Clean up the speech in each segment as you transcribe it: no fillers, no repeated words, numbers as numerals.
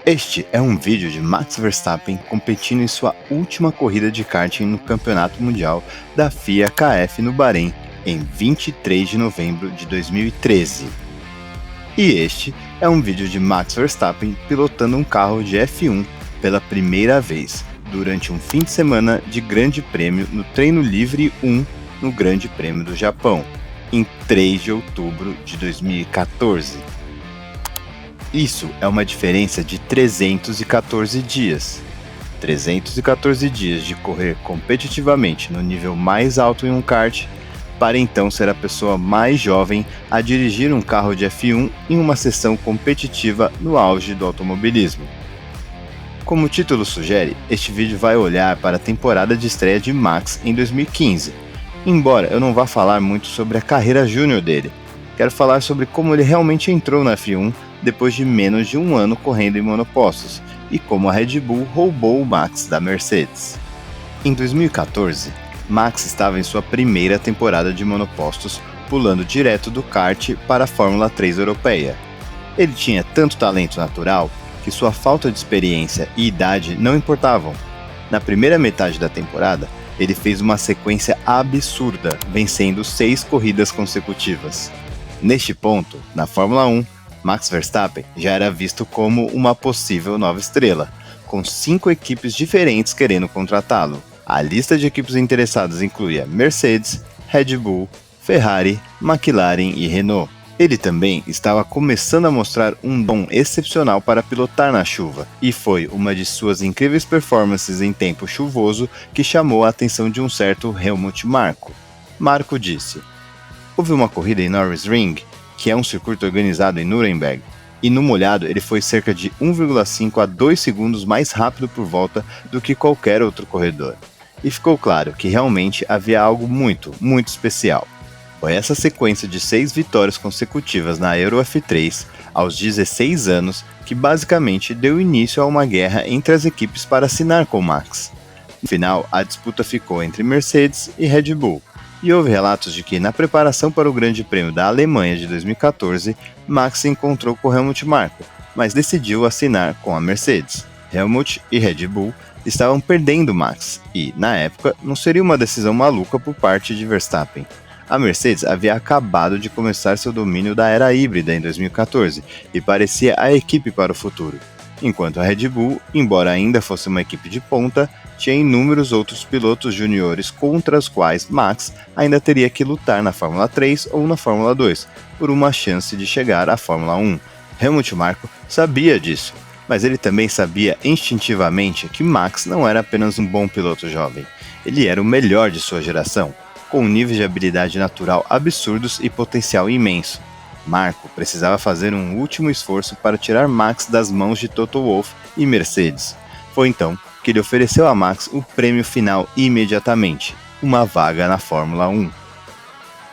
Este é um vídeo de Max Verstappen competindo em sua última corrida de karting no Campeonato Mundial da FIA KF no Bahrein em 23 de novembro de 2013. E este é um vídeo de Max Verstappen pilotando um carro de F1 pela primeira vez, durante um fim de semana de Grande Prêmio no Treino Livre 1 no Grande Prêmio do Japão, em 3 de outubro de 2014. Isso é uma diferença de 314 dias. 314 dias de correr competitivamente no nível mais alto em um kart, para então ser a pessoa mais jovem a dirigir um carro de F1 em uma sessão competitiva no auge do automobilismo. Como o título sugere, este vídeo vai olhar para a temporada de estreia de Max em 2015, embora eu não vá falar muito sobre a carreira júnior dele. Quero falar sobre como ele realmente entrou na F1 depois de menos de um ano correndo em monopostos, e como a Red Bull roubou o Max da Mercedes. Em 2014, Max estava em sua primeira temporada de monopostos, pulando direto do kart para a Fórmula 3 europeia. Ele tinha tanto talento natural que sua falta de experiência e idade não importavam. Na primeira metade da temporada, ele fez uma sequência absurda, vencendo 6 corridas consecutivas. Neste ponto, na Fórmula 1, Max Verstappen já era visto como uma possível nova estrela, com 5 equipes diferentes querendo contratá-lo. A lista de equipes interessadas incluía Mercedes, Red Bull, Ferrari, McLaren e Renault. Ele também estava começando a mostrar um dom excepcional para pilotar na chuva, e foi uma de suas incríveis performances em tempo chuvoso que chamou a atenção de um certo Helmut Marko. Marko disse: "Houve uma corrida em Norris Ring, que é um circuito organizado em Nuremberg, e no molhado ele foi cerca de 1,5 a 2 segundos mais rápido por volta do que qualquer outro corredor. E ficou claro que realmente havia algo muito especial. Foi essa sequência de 6 vitórias consecutivas na Euro F3, aos 16 anos, que basicamente deu início a uma guerra entre as equipes para assinar com Max. No final, a disputa ficou entre Mercedes e Red Bull, e houve relatos de que, na preparação para o Grande Prêmio da Alemanha de 2014, Max se encontrou com Helmut Marko, mas decidiu assinar com a Mercedes. Helmut e Red Bull estavam perdendo Max, e, na época, não seria uma decisão maluca por parte de Verstappen. A Mercedes havia acabado de começar seu domínio da era híbrida em 2014 e parecia a equipe para o futuro, enquanto a Red Bull, embora ainda fosse uma equipe de ponta, tinha inúmeros outros pilotos juniores contra os quais Max ainda teria que lutar na Fórmula 3 ou na Fórmula 2 por uma chance de chegar à Fórmula 1. Helmut Marko sabia disso, mas ele também sabia instintivamente que Max não era apenas um bom piloto jovem, ele era o melhor de sua geração, com níveis de habilidade natural absurdos e potencial imenso. Marko precisava fazer um último esforço para tirar Max das mãos de Toto Wolff e Mercedes. Foi então que ele ofereceu a Max o prêmio final imediatamente, uma vaga na Fórmula 1.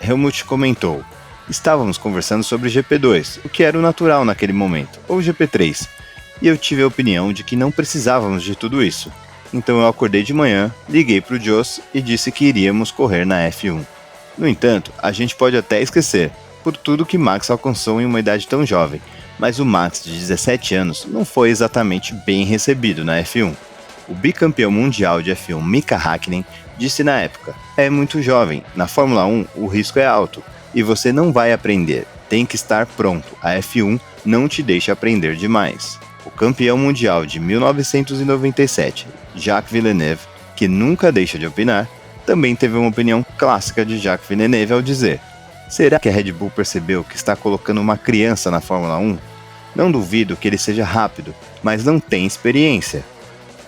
Helmut comentou: "Estávamos conversando sobre GP2, o que era o natural naquele momento, ou GP3, e eu tive a opinião de que não precisávamos de tudo isso. Então eu acordei de manhã, liguei para o Jos e disse que iríamos correr na F1. No entanto, a gente pode até esquecer, por tudo que Max alcançou em uma idade tão jovem, mas o Max de 17 anos não foi exatamente bem recebido na F1. O bicampeão mundial de F1 Mika Häkkinen disse na época: "É muito jovem, na Fórmula 1 o risco é alto, e você não vai aprender, tem que estar pronto, a F1 não te deixa aprender demais." O campeão mundial de 1997, Jacques Villeneuve, que nunca deixa de opinar, também teve uma opinião clássica de Jacques Villeneuve ao dizer: "Será que a Red Bull percebeu que está colocando uma criança na Fórmula 1? Não duvido que ele seja rápido, mas não tem experiência.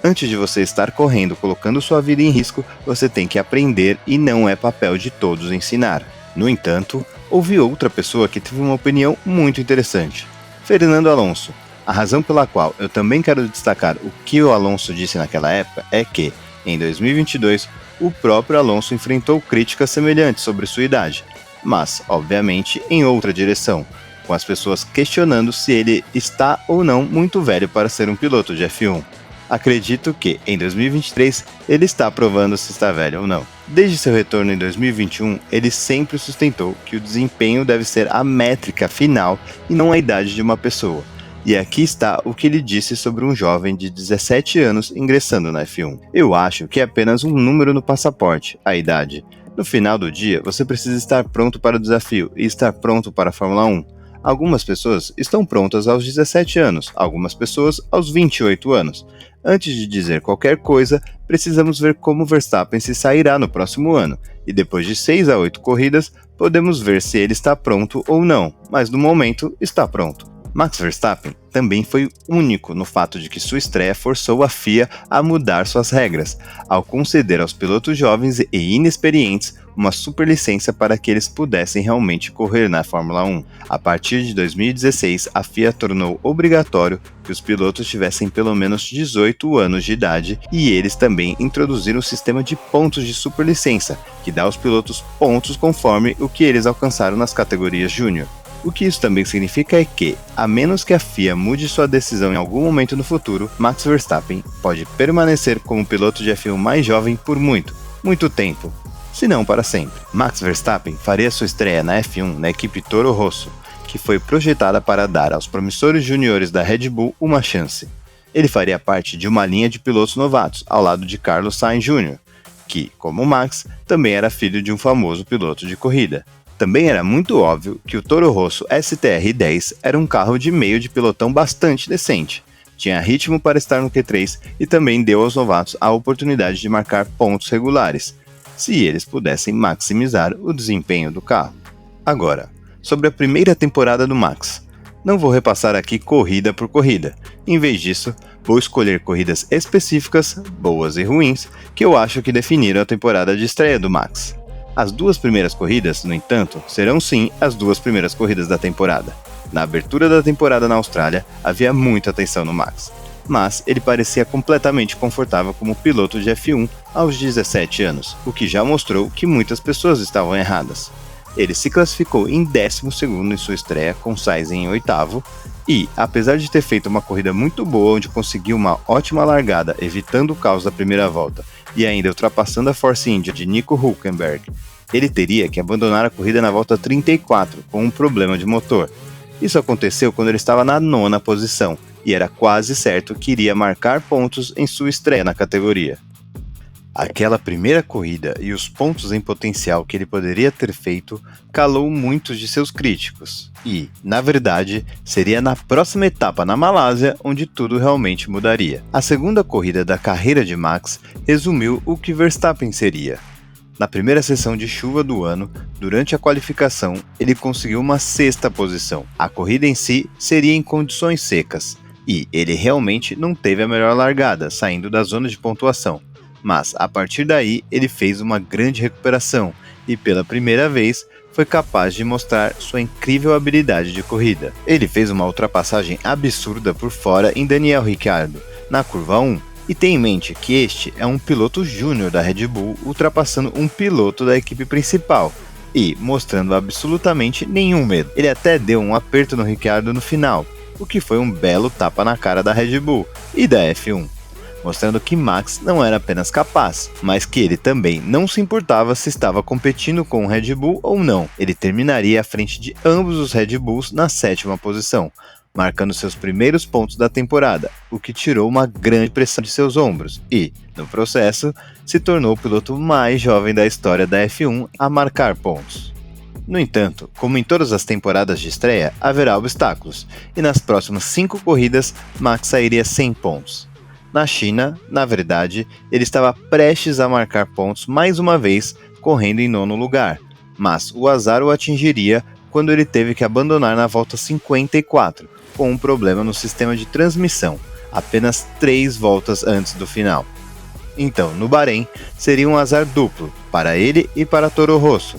Antes de você estar correndo colocando sua vida em risco, você tem que aprender e não é papel de todos ensinar." No entanto, houve outra pessoa que teve uma opinião muito interessante: Fernando Alonso. A razão pela qual eu também quero destacar o que o Alonso disse naquela época é que, em 2022, o próprio Alonso enfrentou críticas semelhantes sobre sua idade, mas, obviamente, em outra direção, com as pessoas questionando se ele está ou não muito velho para ser um piloto de F1. Acredito que, em 2023, ele está provando se está velho ou não. Desde seu retorno em 2021, ele sempre sustentou que o desempenho deve ser a métrica final e não a idade de uma pessoa. E aqui está o que ele disse sobre um jovem de 17 anos ingressando na F1. Eu acho que é apenas um número no passaporte, a idade. No final do dia, você precisa estar pronto para o desafio e estar pronto para a Fórmula 1. Algumas pessoas estão prontas aos 17 anos, algumas pessoas aos 28 anos. Antes de dizer qualquer coisa, precisamos ver como Verstappen se sairá no próximo ano, e depois de 6 a 8 corridas, podemos ver se ele está pronto ou não, mas no momento está pronto. Max Verstappen também foi único no fato de que sua estreia forçou a FIA a mudar suas regras, ao conceder aos pilotos jovens e inexperientes uma superlicença para que eles pudessem realmente correr na Fórmula 1. A partir de 2016, a FIA tornou obrigatório que os pilotos tivessem pelo menos 18 anos de idade e eles também introduziram o sistema de pontos de superlicença, que dá aos pilotos pontos conforme o que eles alcançaram nas categorias Júnior. O que isso também significa é que, a menos que a FIA mude sua decisão em algum momento no futuro, Max Verstappen pode permanecer como piloto de F1 mais jovem por muito tempo, se não para sempre. Max Verstappen faria sua estreia na F1 na equipe Toro Rosso, que foi projetada para dar aos promissores juniores da Red Bull uma chance. Ele faria parte de uma linha de pilotos novatos, ao lado de Carlos Sainz Jr., que, como Max, também era filho de um famoso piloto de corrida. Também era muito óbvio que o Toro Rosso STR-10 era um carro de meio de pelotão bastante decente. Tinha ritmo para estar no Q3 e também deu aos novatos a oportunidade de marcar pontos regulares, se eles pudessem maximizar o desempenho do carro. Agora, sobre a primeira temporada do Max. Não vou repassar aqui corrida por corrida. Em vez disso, vou escolher corridas específicas, boas e ruins, que eu acho que definiram a temporada de estreia do Max. As duas primeiras corridas, no entanto, serão sim as duas primeiras corridas da temporada. Na abertura da temporada na Austrália, havia muita tensão no Max, mas ele parecia completamente confortável como piloto de F1 aos 17 anos, o que já mostrou que muitas pessoas estavam erradas. Ele se classificou em 12º em sua estreia, com Sainz em 8º, e, apesar de ter feito uma corrida muito boa onde conseguiu uma ótima largada, evitando o caos da primeira volta, e ainda ultrapassando a Force India de Nico Hülkenberg, ele teria que abandonar a corrida na volta 34 com um problema de motor. Isso aconteceu quando ele estava na 9ª posição, e era quase certo que iria marcar pontos em sua estreia na categoria. Aquela primeira corrida e os pontos em potencial que ele poderia ter feito calou muitos de seus críticos. E, na verdade, seria na próxima etapa na Malásia onde tudo realmente mudaria. A segunda corrida da carreira de Max resumiu o que Verstappen seria. Na primeira sessão de chuva do ano, durante a qualificação, ele conseguiu uma 6ª posição. A corrida em si seria em condições secas, e ele realmente não teve a melhor largada, saindo da zona de pontuação. Mas, a partir daí, ele fez uma grande recuperação e, pela primeira vez, foi capaz de mostrar sua incrível habilidade de corrida. Ele fez uma ultrapassagem absurda por fora em Daniel Ricciardo, na curva 1, e tenha em mente que este é um piloto júnior da Red Bull ultrapassando um piloto da equipe principal, e mostrando absolutamente nenhum medo. Ele até deu um aperto no Ricciardo no final, o que foi um belo tapa na cara da Red Bull e da F1. Mostrando que Max não era apenas capaz, mas que ele também não se importava se estava competindo com o Red Bull ou não. Ele terminaria à frente de ambos os Red Bulls na 7ª posição, marcando seus primeiros pontos da temporada, o que tirou uma grande pressão de seus ombros e, no processo, se tornou o piloto mais jovem da história da F1 a marcar pontos. No entanto, como em todas as temporadas de estreia, haverá obstáculos, e nas próximas 5 corridas, Max sairia sem pontos. Na China, na verdade, ele estava prestes a marcar pontos mais uma vez, correndo em 9º lugar, mas o azar o atingiria quando ele teve que abandonar na volta 54, com um problema no sistema de transmissão, apenas 3 voltas antes do final. Então, no Bahrein, seria um azar duplo, para ele e para Toro Rosso,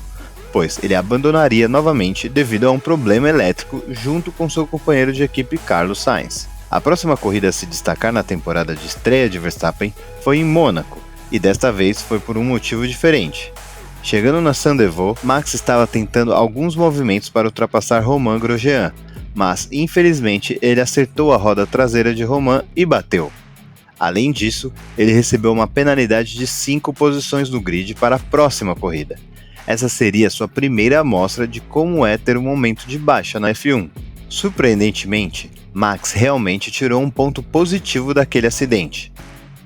pois ele abandonaria novamente devido a um problema elétrico junto com seu companheiro de equipe Carlos Sainz. A próxima corrida a se destacar na temporada de estreia de Verstappen foi em Mônaco, e desta vez foi por um motivo diferente. Chegando na Saint-Denis, Max estava tentando alguns movimentos para ultrapassar Romain Grosjean, mas infelizmente ele acertou a roda traseira de Romain e bateu. Além disso, ele recebeu uma penalidade de 5 posições no grid para a próxima corrida. Essa seria sua primeira amostra de como é ter um momento de baixa na F1. Surpreendentemente, Max realmente tirou um ponto positivo daquele acidente.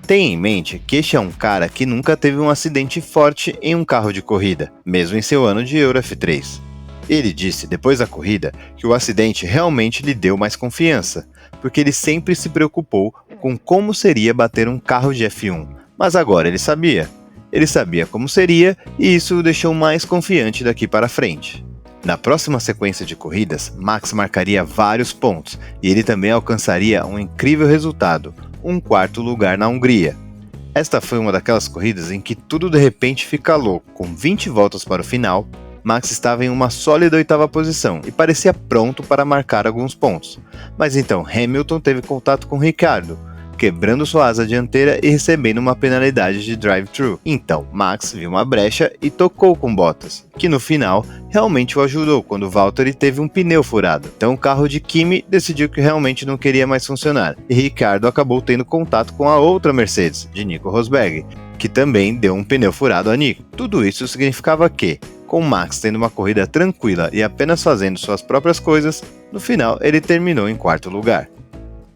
Tenha em mente que este é um cara que nunca teve um acidente forte em um carro de corrida, mesmo em seu ano de Euro F3. Ele disse depois da corrida que o acidente realmente lhe deu mais confiança, porque ele sempre se preocupou com como seria bater um carro de F1, mas agora ele sabia. Ele sabia como seria e isso o deixou mais confiante daqui para frente. Na próxima sequência de corridas, Max marcaria vários pontos e ele também alcançaria um incrível resultado, um quarto lugar na Hungria. Esta foi uma daquelas corridas em que tudo de repente fica louco. Com 20 voltas para o final, Max estava em uma sólida oitava posição e parecia pronto para marcar alguns pontos. Mas então Hamilton teve contato com Ricciardo, quebrando sua asa dianteira e recebendo uma penalidade de drive-thru. Então Max viu uma brecha e tocou com Bottas, que no final realmente o ajudou quando Valtteri teve um pneu furado. Então o carro de Kimi decidiu que realmente não queria mais funcionar e Ricciardo acabou tendo contato com a outra Mercedes, de Nico Rosberg, que também deu um pneu furado a Nico. Tudo isso significava que, com Max tendo uma corrida tranquila e apenas fazendo suas próprias coisas, no final ele terminou em quarto lugar.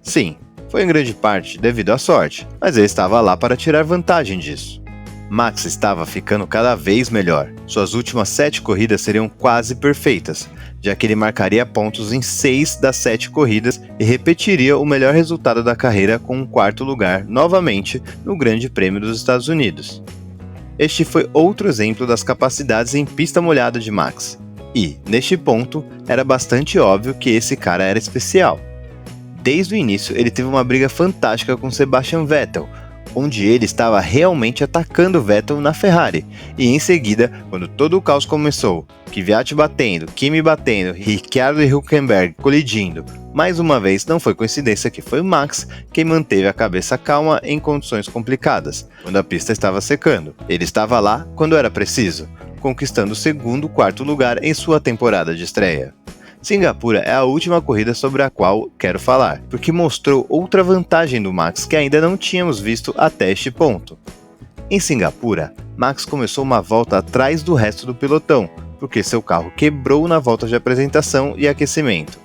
Sim, foi em grande parte devido à sorte, mas ele estava lá para tirar vantagem disso. Max estava ficando cada vez melhor. Suas últimas 7 corridas seriam quase perfeitas, já que ele marcaria pontos em 6 das 7 corridas e repetiria o melhor resultado da carreira com um quarto lugar novamente no Grande Prêmio dos Estados Unidos. Este foi outro exemplo das capacidades em pista molhada de Max, e, neste ponto, era bastante óbvio que esse cara era especial. Desde o início, ele teve uma briga fantástica com Sebastian Vettel, onde ele estava realmente atacando Vettel na Ferrari, e em seguida, quando todo o caos começou, Kvyat batendo, Kimi batendo, Ricciardo e Hülkenberg colidindo, mais uma vez não foi coincidência que foi Max quem manteve a cabeça calma em condições complicadas, quando a pista estava secando. Ele estava lá quando era preciso, conquistando o segundo e quarto lugar em sua temporada de estreia. Singapura é a última corrida sobre a qual quero falar, porque mostrou outra vantagem do Max que ainda não tínhamos visto até este ponto. Em Singapura, Max começou uma volta atrás do resto do pelotão, porque seu carro quebrou na volta de apresentação e aquecimento.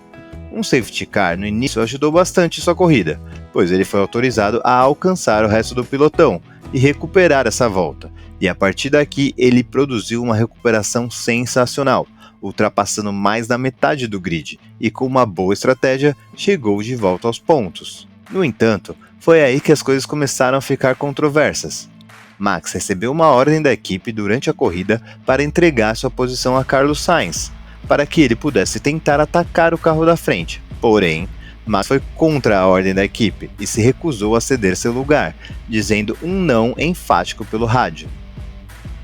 Um safety car no início ajudou bastante sua corrida, pois ele foi autorizado a alcançar o resto do pelotão e recuperar essa volta, e a partir daqui ele produziu uma recuperação sensacional, ultrapassando mais da metade do grid, e com uma boa estratégia, chegou de volta aos pontos. No entanto, foi aí que as coisas começaram a ficar controversas. Max recebeu uma ordem da equipe durante a corrida para entregar sua posição a Carlos Sainz, para que ele pudesse tentar atacar o carro da frente. Porém, Max foi contra a ordem da equipe e se recusou a ceder seu lugar, dizendo um não enfático pelo rádio.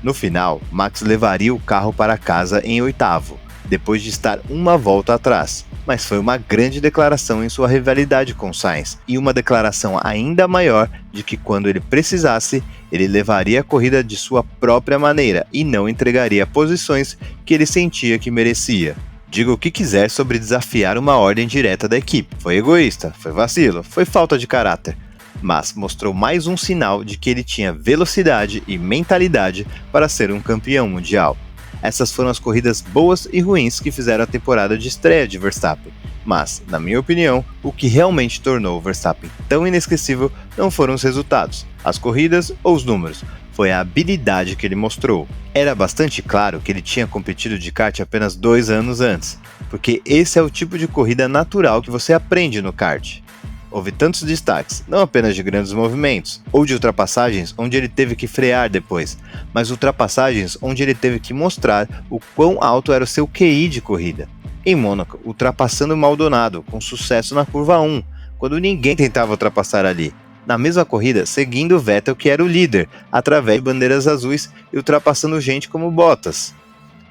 No final, Max levaria o carro para casa em oitavo, depois de estar uma volta atrás, mas foi uma grande declaração em sua rivalidade com Sainz, e uma declaração ainda maior de que quando ele precisasse, ele levaria a corrida de sua própria maneira e não entregaria posições que ele sentia que merecia. Diga o que quiser sobre desafiar uma ordem direta da equipe, foi egoísta, foi vacilo, foi falta de caráter, mas mostrou mais um sinal de que ele tinha velocidade e mentalidade para ser um campeão mundial. Essas foram as corridas boas e ruins que fizeram a temporada de estreia de Verstappen, mas, na minha opinião, o que realmente tornou o Verstappen tão inesquecível não foram os resultados, as corridas ou os números, foi a habilidade que ele mostrou. Era bastante claro que ele tinha competido de kart apenas 2 anos antes, porque esse é o tipo de corrida natural que você aprende no kart. Houve tantos destaques, não apenas de grandes movimentos, ou de ultrapassagens onde ele teve que frear depois, mas ultrapassagens onde ele teve que mostrar o quão alto era o seu QI de corrida. Em Mônaco, ultrapassando Maldonado, com sucesso na curva 1, quando ninguém tentava ultrapassar ali. Na mesma corrida, seguindo Vettel, que era o líder, através de bandeiras azuis e ultrapassando gente como Bottas,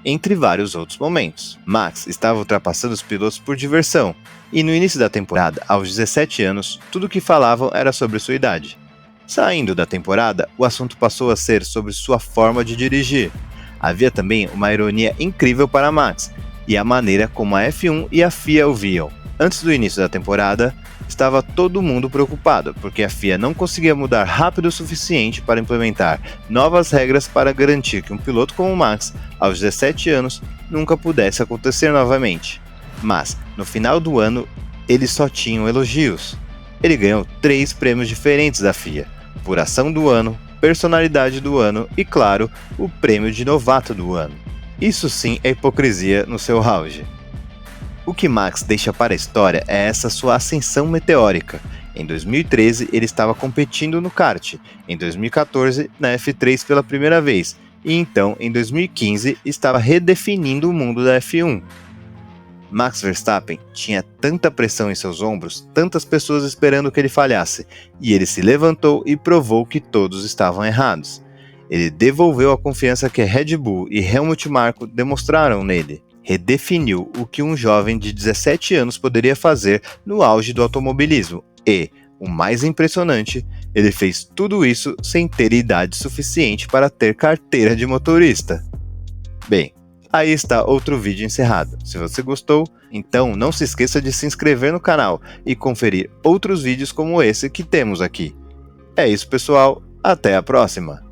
entre vários outros momentos. Max estava ultrapassando os pilotos por diversão, e no início da temporada, aos 17 anos, tudo o que falavam era sobre sua idade. Saindo da temporada, o assunto passou a ser sobre sua forma de dirigir. Havia também uma ironia incrível para Max, e a maneira como a F1 e a FIA o viam. Antes do início da temporada, estava todo mundo preocupado, porque a FIA não conseguia mudar rápido o suficiente para implementar novas regras para garantir que um piloto como Max, aos 17 anos, nunca pudesse acontecer novamente. Mas, no final do ano, eles só tinham elogios. Ele ganhou 3 prêmios diferentes da FIA, por ação do ano, personalidade do ano e, claro, o prêmio de novato do ano. Isso sim é hipocrisia no seu auge. O que Max deixa para a história é essa sua ascensão meteórica. Em 2013 ele estava competindo no kart, em 2014 na F3 pela primeira vez, e então em 2015 estava redefinindo o mundo da F1. Max Verstappen tinha tanta pressão em seus ombros, tantas pessoas esperando que ele falhasse, e ele se levantou e provou que todos estavam errados. Ele devolveu a confiança que Red Bull e Helmut Marko demonstraram nele. Redefiniu o que um jovem de 17 anos poderia fazer no auge do automobilismo e, o mais impressionante, ele fez tudo isso sem ter idade suficiente para ter carteira de motorista. Bem, aí está outro vídeo encerrado. Se você gostou, então não se esqueça de se inscrever no canal e conferir outros vídeos como esse que temos aqui. É isso, pessoal. Até a próxima!